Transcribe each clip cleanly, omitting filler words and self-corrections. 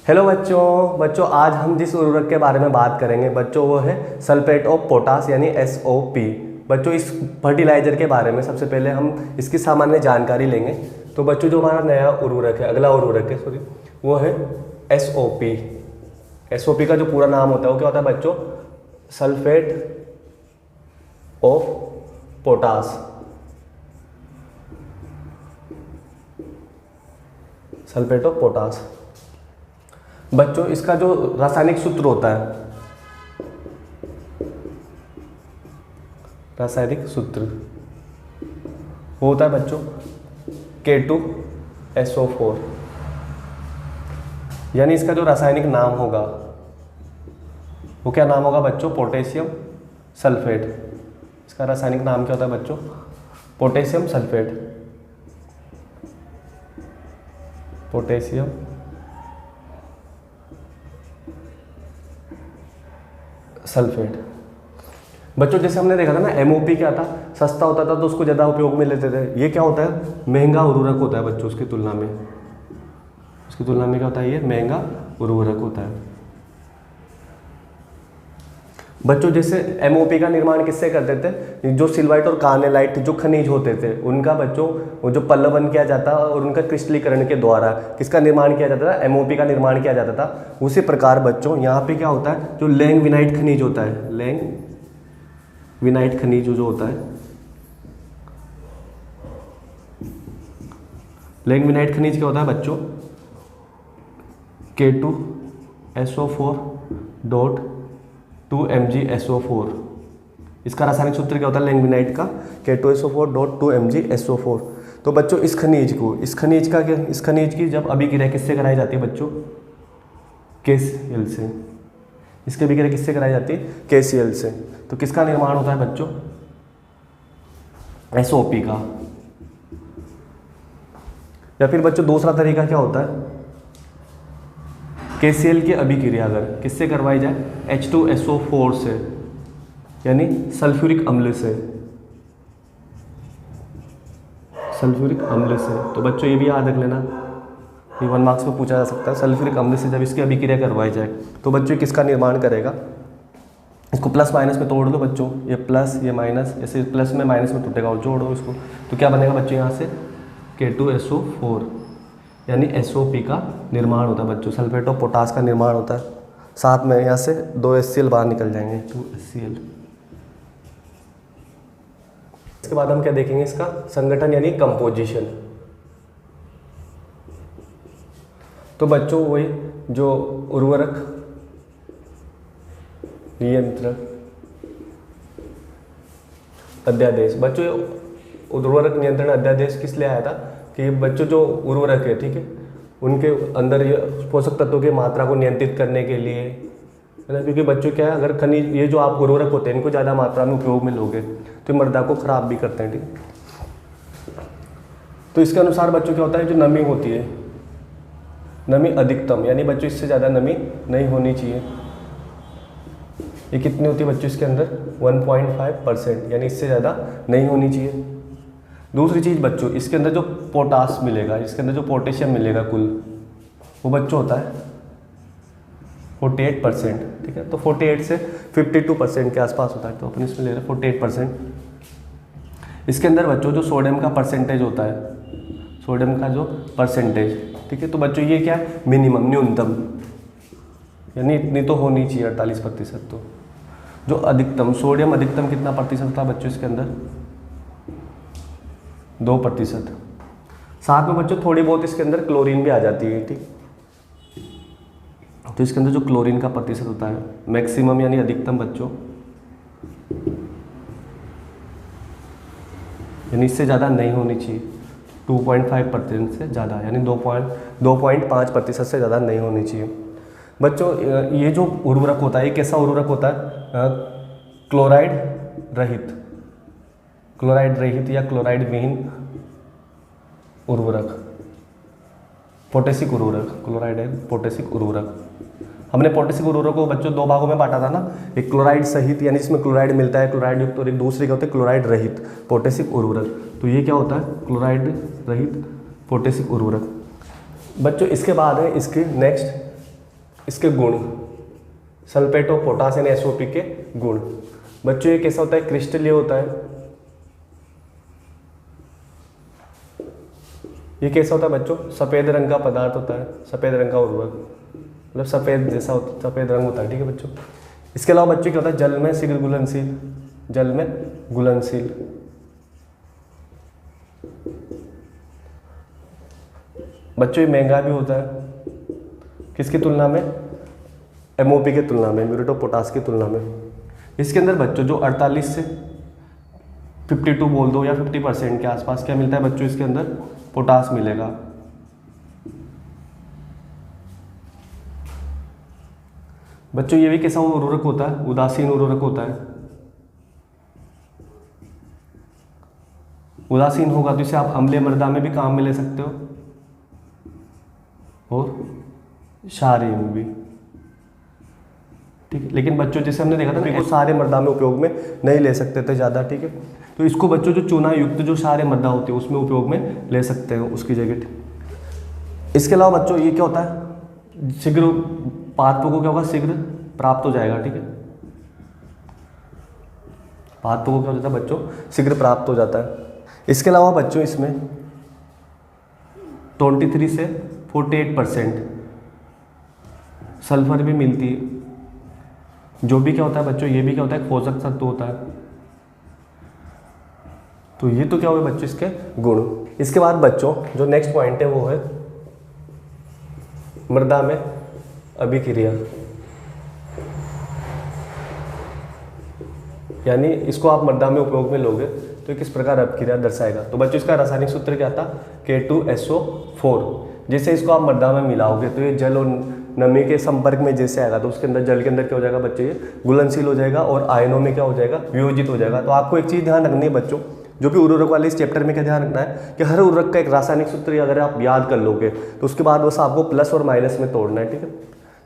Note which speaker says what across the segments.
Speaker 1: Hello बच्चों आज हम जिस उर्वरक के बारे में बात करेंगे बच्चों वो है सल्फेट ऑफ पोटास यानी SOP। बच्चों इस फर्टिलाइजर के बारे में सबसे पहले हम इसकी सामान्य जानकारी लेंगे। तो बच्चों जो हमारा नया उर्वरक है, अगला उर्वरक है सॉरी, वो है SOP। SOP का जो पूरा नाम होता है वो क्या होता है बच्चों? Sulphate of potash. Sulphate of potash. बच्चों इसका जो रासायनिक सूत्र होता है, रासायनिक सूत्र वो होता है बच्चों K2SO4। यानी इसका जो रासायनिक नाम होगा वो क्या नाम होगा बच्चों? Potassium sulphate. इसका रासायनिक नाम क्या होता है बच्चों? Potassium sulphate. Potassium sulphate. बच्चों जैसे हमने देखा था ना, MOP क्या था? सस्ता होता था तो उसको ज़्यादा उपयोग में लेते थे। ये क्या होता है? महंगा उर्वरक होता है बच्चों। उसकी तुलना में क्या होता है? ये महंगा उर्वरक होता है। बच्चों जैसे MOP का निर्माण किससे करते थे? जो सिल्वाइट और कार्नेलाइट जो खनिज होते थे उनका बच्चों वो जो पल्लवन किया जाता और उनका क्रिस्टलीकरण के द्वारा किसका निर्माण किया जाता था? MOP का निर्माण किया जाता था। उसी प्रकार बच्चों यहाँ पे क्या होता है? जो लैंगविनाइट खनिज होता है, लैंगविनाइट खनिज जो होता है, लैंगविनाइट खनिज क्या होता है बच्चों? K2SO4.2mgSO4। इसका रासायनिक सूत्र क्या होता है लैंगविनाइट का? K2SO4.2mgSO4। तो बच्चों इस खनिज की जब अभिक्रिया किससे कराई जाती है बच्चों? KCl से। इसकी अभिक्रिया किससे कराई जाती है? KCl से। तो किसका निर्माण होता है बच्चों? SOP का। या फिर बच्चों दूसरा तरीका क्या होता है? KCl की अभिक्रिया अगर किससे करवाई जाए? H2SO4 से, यानी सल्फ्यूरिक अम्ल से। सल्फ्यूरिक अम्ल से। तो बच्चों ये भी याद रख लेना, ये 1 मार्क्स में पूछा जा सकता है। सल्फ्यूरिक अम्ल से जब इसकी अभिक्रिया करवाई जाए तो बच्चों किसका निर्माण करेगा? इसको प्लस माइनस में तोड़ दो बच्चों, ये प्लस ये माइनस, ऐसे प्लस में माइनस में टूटेगा और जोड़ो इसको, तो क्या बनेगा बच्चों? यहाँ से K2SO4 यानी SOP का निर्माण होता है बच्चों। सल्फेट ऑफ पोटास का निर्माण होता है। साथ में यहाँ से 2 HCl बाहर निकल जाएंगे, 2 HCl। इसके बाद हम क्या देखेंगे? इसका संगठन यानी कंपोजिशन। तो बच्चों वही जो उर्वरक नियंत्रण अध्यादेश, बच्चों उर्वरक नियंत्रण अध्यादेश किस लिए आया था? कि बच्चों जो उर्वरक है, ठीक है, उनके अंदर ये पोषक तत्वों की मात्रा को नियंत्रित करने के लिए, है ना। क्योंकि बच्चों क्या है, अगर खनिज ये जो आप उर्वरक होते हैं इनको ज़्यादा मात्रा में उपयोग में लोगे तो मृदा को खराब भी करते हैं, ठीक। तो इसके अनुसार बच्चों क्या होता है? जो नमी होती है, नमी अधिकतम, यानी बच्चों इससे ज़्यादा नमी नहीं होनी चाहिए। ये कितनी होती है बच्चों इसके अंदर? 1.5%, यानी इससे ज़्यादा नहीं होनी चाहिए। दूसरी चीज़ बच्चों, इसके अंदर जो पोटास मिलेगा, इसके अंदर जो पोटेशियम मिलेगा कुल, वो बच्चों होता है 48%, ठीक है। तो 48 से 52% के आसपास होता है, तो अपन इसमें ले रहे हैं 48%। इसके अंदर बच्चों जो सोडियम का परसेंटेज होता है, सोडियम का जो परसेंटेज, ठीक है, तो बच्चों ये क्या है? मिनिमम, न्यूनतम, यानी इतनी तो होनी चाहिए 48%। तो जो अधिकतम, सोडियम अधिकतम कितना प्रतिशत था बच्चों इसके अंदर? 2%। साथ में बच्चों थोड़ी बहुत इसके अंदर क्लोरीन भी आ जाती है, ठीक। तो इसके अंदर जो क्लोरीन का प्रतिशत होता है मैक्सिमम यानी अधिकतम बच्चों, यानी इससे ज़्यादा नहीं होनी चाहिए। 2.5% से ज़्यादा, यानी 2.5% से ज़्यादा नहीं होनी चाहिए। बच्चों ये जो उर्वरक होता है ये कैसा उर्वरक होता है? क्लोराइड रहित या क्लोराइड विहीन उर्वरक, पोटेशिक उर्वरक, क्लोराइड है पोटेशिक उर्वरक। हमने पोटेशिक उर्वरक को बच्चों 2 भागों में बांटा था ना, एक क्लोराइड सहित यानी जिसमें क्लोराइड मिलता है, क्लोराइड युक्त, और एक दूसरे क्या होते हैं? क्लोराइड रहित पोटेशिक उर्वरक। तो ये क्या होता है? क्लोराइड रहित पोटेशिक उर्वरक। बच्चों इसके बाद है इसके नेक्स्ट इसके गुण, सल्फेट ऑफ पोटास यानी SOP के गुण। बच्चों ये कैसा होता है, क्रिस्टलीय होता है। ये कैसा होता है बच्चों, सफ़ेद रंग का पदार्थ होता है, सफ़ेद रंग का उर्वरक, मतलब सफ़ेद जैसा सफ़ेद रंग होता है, ठीक है बच्चों। इसके अलावा बच्चों क्या होता है, जल में शीघ्र घुलनशील, जल में घुलनशील। बच्चों ये महंगा भी होता है, किसकी तुलना में, MOP की तुलना में, म्यूरेट ऑफ पोटास की तुलना में। इसके अंदर बच्चों जो 48 से 52 बोल दो या 50% के आसपास क्या मिलता है बच्चों, इसके अंदर पोटास मिलेगा। बच्चों ये भी कैसा उर्वरक होता है, उदासीन उर्वरक होता है। उदासीन होगा तो इसे आप अम्लीय मृदा में भी काम में ले सकते हो और क्षारीय में भी, ठीक है। लेकिन बच्चों जैसे हमने देखा था ना, सारे मृदा में उपयोग में नहीं ले सकते थे ज़्यादा, ठीक है। तो इसको बच्चों जो चूना युक्त जो सारे मृदा होती है उसमें उपयोग में ले सकते हो उसकी जगह। इसके अलावा बच्चों ये क्या होता है, शीघ्र पादपों को क्या होगा, शीघ्र प्राप्त हो जाएगा, ठीक है। पादपों को क्या हो जाता है बच्चों, शीघ्र प्राप्त हो जाता है। इसके अलावा बच्चों इसमें 23 से 48% सल्फर भी मिलती है, जो भी क्या होता है बच्चों, ये भी क्या होता है, पोषक तत्व होता है। तो ये तो क्या हुए बच्चों इसके गुण। इसके बाद बच्चों जो नेक्स्ट पॉइंट है वो है मृदा में अभिक्रिया, यानी इसको आप मृदा में उपयोग में लोगे तो किस प्रकार अभिक्रिया दर्शाएगा। तो बच्चों इसका रासायनिक सूत्र क्या था, K2SO4। जैसे इसको आप मृदा में मिलाओगे तो ये जल और नमी के संपर्क में जैसे आएगा तो उसके अंदर, जल के अंदर क्या हो जाएगा बच्चों, ये घुलनशील हो जाएगा और आयनों में क्या हो जाएगा, वियोजित हो जाएगा। तो आपको एक चीज़ ध्यान रखनी है बच्चों, जो भी उर्वरक वाले इस चैप्टर में क्या ध्यान रखना है कि हर उर्वरक का एक रासायनिक सूत्र अगर आप याद कर लोगे तो उसके बाद बस आपको प्लस और माइनस में तोड़ना है, ठीक है।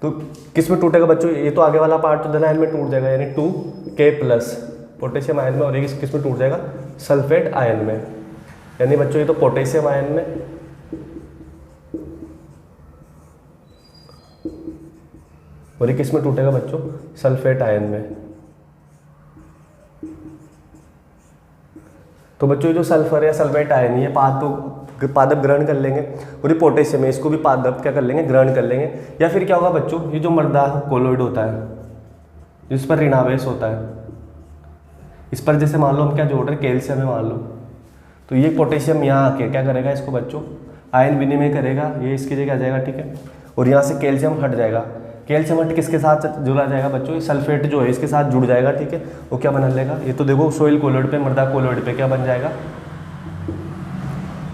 Speaker 1: तो किस में टूटेगा बच्चों, ये तो आगे वाला पार्ट तो धन आयन में टूट जाएगा, यानी 2K+ पोटेशियम आयन में, और ये किस में टूट जाएगा, सल्फेट आयन में। यानी बच्चों ये तो पोटेशियम आयन में और ये किस में टूटेगा बच्चों, सल्फेट आयन में। तो बच्चों ये जो सल्फर या सल्फेट आयन ये पादप ग्रहण कर लेंगे, और ये पोटेशियम है इसको भी पादप क्या कर लेंगे, ग्रहण कर लेंगे। या फिर क्या होगा बच्चों, ये जो मृदा कोलोइड होता है जिस पर ऋणावेश होता है, इस पर जैसे मान लो हम क्या जोड़ रहे हैं, कैल्शियम है मान लो, तो ये पोटेशियम यहाँ आके क्या करेगा, इसको बच्चों आयन विनिमय करेगा, ये इसकी जगह आ जाएगा, ठीक है। और यहाँ से कैल्शियम हट जाएगा, कैल्शियम हट किसके साथ जुड़ा जाएगा बच्चों, सल्फेट जो है इसके साथ जुड़ जाएगा, ठीक है। वो क्या बना लेगा, ये तो देखो सोइल कोलोइड पे, मृदा कोलोइड पे क्या बन जाएगा,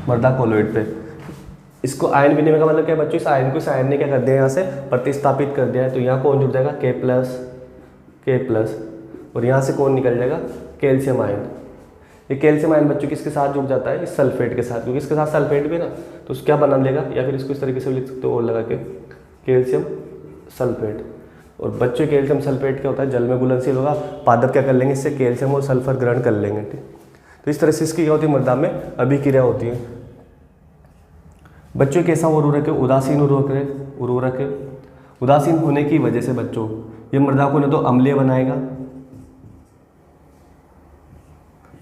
Speaker 1: मृदा कोलोइड पे। इसको आयन विनिमय का मतलब क्या है बच्चों, इस आयन को इस आयन ने क्या कर दिया, यहाँ से प्रतिस्थापित कर दिया है, तो यहाँ कौन जुड़ जाएगा, K+, और यहाँ से कौन निकल जाएगा, कैल्शियम आयन। ये कैल्शियम आयन बच्चों किसके साथ जुड़ जाता है, इस सल्फेट के साथ, क्योंकि इसके साथ सल्फेट भी ना, तो क्या बना लेगा, या फिर इसको इस तरीके से लिख सकते हो और लगा के कैल्शियम सल्फेट। और बच्चों कैल्शियम सल्फेट क्या होता है, जल में घुलनशील होगा, पादप क्या कर लेंगे, इससे कैल्शियम और सल्फर ग्रहण कर लेंगे, ठीक। तो इस तरह से इसकी क्या होती है, मृदा में अभिक्रिया होती है। बच्चों कैसा उर्वरक है, उदासीन उर्वरक है। उदासीन होने की वजह से बच्चों ये मृदा को न तो अम्लीय बनाएगा,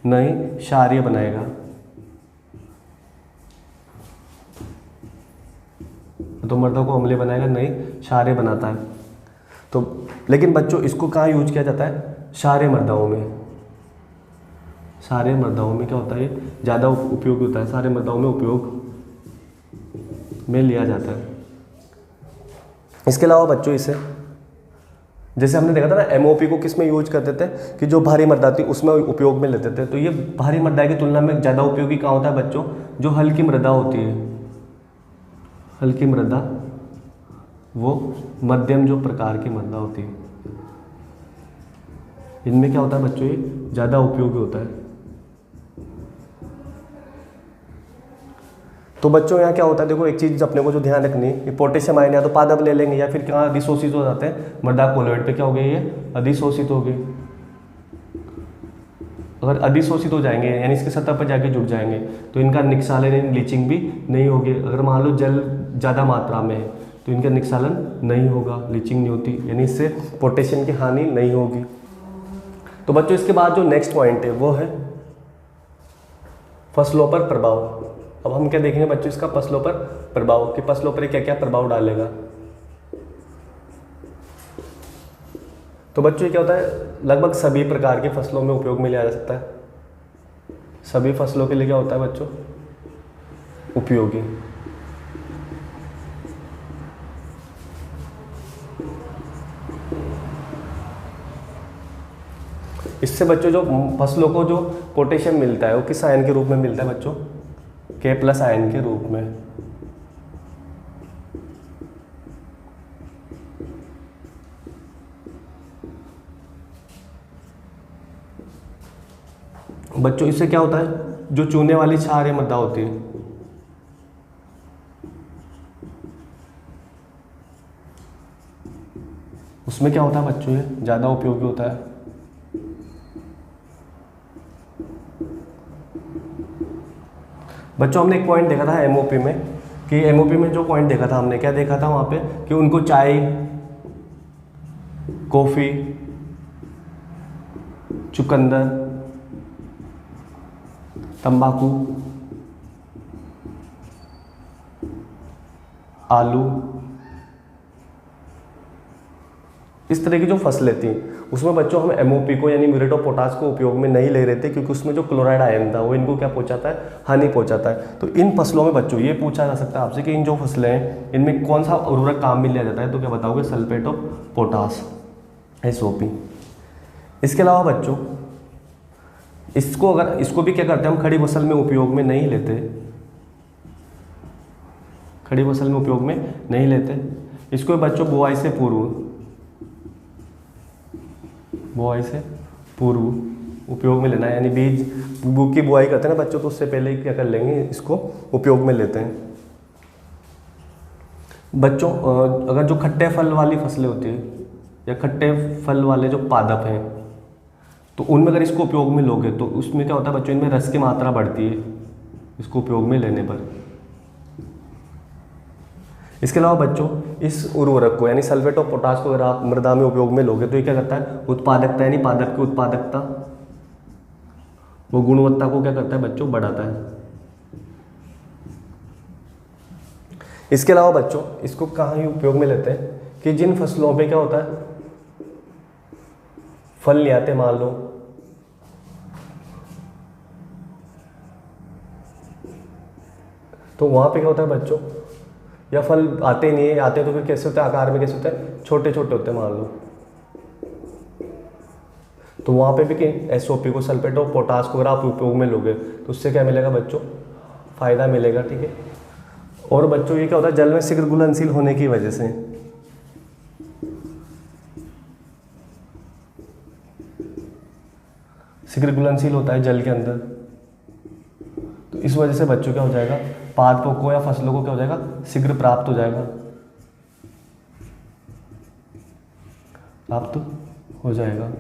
Speaker 1: नहीं क्षारीय बनाएगा। तो मृदा को अम्लीय बनाएगा, नहीं क्षारीय बनाता है। तो लेकिन बच्चों इसको कहाँ यूज किया जाता है, क्षारीय मृदाओं में। क्षारीय मृदाओं में क्या होता है, ज़्यादा उपयोगी होता है, क्षारीय मृदाओं में उपयोग में लिया जाता है। इसके अलावा बच्चों इसे जैसे हमने देखा था ना, MOP को किस में यूज करते थे, कि जो भारी मृदा थी उसमें उपयोग में लेते थे। तो ये भारी मृदा की तुलना में ज़्यादा उपयोगी कहाँ होता है बच्चों, जो हल्की मृदा होती है, हल्की मृदा, वो मध्यम जो प्रकार की मृदा होती है, इनमें क्या होता है बच्चों, ये ज़्यादा उपयोगी होता है। तो बच्चों यहाँ क्या होता है, देखो एक चीज़ अपने को जो ध्यान रखनी है, पोटेशियम आयन या तो पादप ले लेंगे या फिर कहाँ अधिशोषित हो जाते हैं, मृदा कोलोइड पे क्या हो गए, ये अधिशोषित हो गए। अगर अधिशोषित हो जाएंगे यानी इसके सतह पर जाके जुड़ जाएंगे तो इनका निक्षालन, ब्लीचिंग भी नहीं होगी। अगर मान लो जल ज़्यादा मात्रा में है तो इनका निक्षालन नहीं होगा, लीचिंग नहीं होती, यानी इससे पोटेशियम की हानि नहीं होगी। तो बच्चों इसके बाद जो नेक्स्ट पॉइंट है वो है फसलों पर प्रभाव। अब हम क्या देखेंगे बच्चों, इसका फसलों पर प्रभाव, कि फसलों पर क्या क्या प्रभाव डालेगा। तो बच्चों ये क्या होता है, लगभग सभी प्रकार की फसलों में उपयोग में लिया जा सकता है। सभी फसलों के लिए क्या होता है बच्चों, उपयोगी। इससे बच्चों जो फसलों को जो पोटेशियम मिलता है वो किस आयन के रूप में मिलता है बच्चों, K+ आयन के रूप में। बच्चों इससे क्या होता है, जो चूने वाली क्षार या मृदा होती है, उसमें क्या होता है बच्चों, ये ज़्यादा उपयोगी होता है। बच्चों हमने एक पॉइंट देखा था एमओपी में, कि एमओपी में जो पॉइंट देखा था हमने, क्या देखा था वहाँ पे, कि उनको चाय, कॉफ़ी, चुकंदर, तंबाकू, आलू, इस तरह की जो फसलें थी उसमें बच्चों हम एमओपी को यानी म्यूरेट ऑफ पोटाश को उपयोग में नहीं ले रहे थे, क्योंकि उसमें जो क्लोराइड आयन था वो इनको क्या पहुंचाता है, हानि पहुंचाता है। तो इन फसलों में बच्चों ये पूछा जा सकता है आपसे कि इन जो फसलें हैं इनमें कौन सा उर्वरक काम में लिया जाता है, तो क्या बताओगे, सल्फेट ऑफ पोटाश, SOP। इसके अलावा बच्चों इसको भी क्या करते हैं हम, खड़ी फसल में उपयोग में नहीं लेते, खड़ी फसल में उपयोग में नहीं लेते। इसको बच्चों बुआई से पूर्व उपयोग में लेना है, यानी बीज की बुआई करते हैं ना बच्चों, तो उससे पहले ही क्या कर लेंगे, इसको उपयोग में लेते हैं। बच्चों अगर जो खट्टे फल वाली फसलें होती है या खट्टे फल वाले जो पादप हैं, तो उनमें अगर इसको उपयोग में लोगे तो उसमें क्या होता है बच्चों, इनमें रस की मात्रा बढ़ती है इसको उपयोग में लेने पर। इसके अलावा बच्चों इस उर्वरक को यानी सल्फेट ऑफ पोटाश को अगर आप मृदा में उपयोग में लोगे तो ये क्या करता है, उत्पादकता यानी पादप की उत्पादकता, वो गुणवत्ता को क्या करता है बच्चों, बढ़ाता है। इसके अलावा बच्चों इसको कहाँ ही उपयोग में लेते हैं, कि जिन फसलों पे क्या होता है, फल नहीं आते मान लो, तो वहां पे क्या होता है बच्चों, या फल आते नहीं है, आते तो फिर कैसे होते हैं, आकार में कैसे होते हैं, छोटे छोटे होते हैं मान लो, तो वहाँ पे भी SOP को, सल्फेट ऑफ पोटाश को अगर आप उपयोग में लोगे तो उससे क्या मिलेगा बच्चों, फायदा मिलेगा, ठीक है। और बच्चों ये क्या होता है, जल में शीघ्र घुलनशील होने की वजह से, शीघ्र घुलनशील होता है जल के अंदर, तो इस वजह से बच्चों क्या हो जाएगा, पादपों को या फसलों को क्या हो जाएगा, शीघ्र प्राप्त हो जाएगा, प्राप्त हो जाएगा।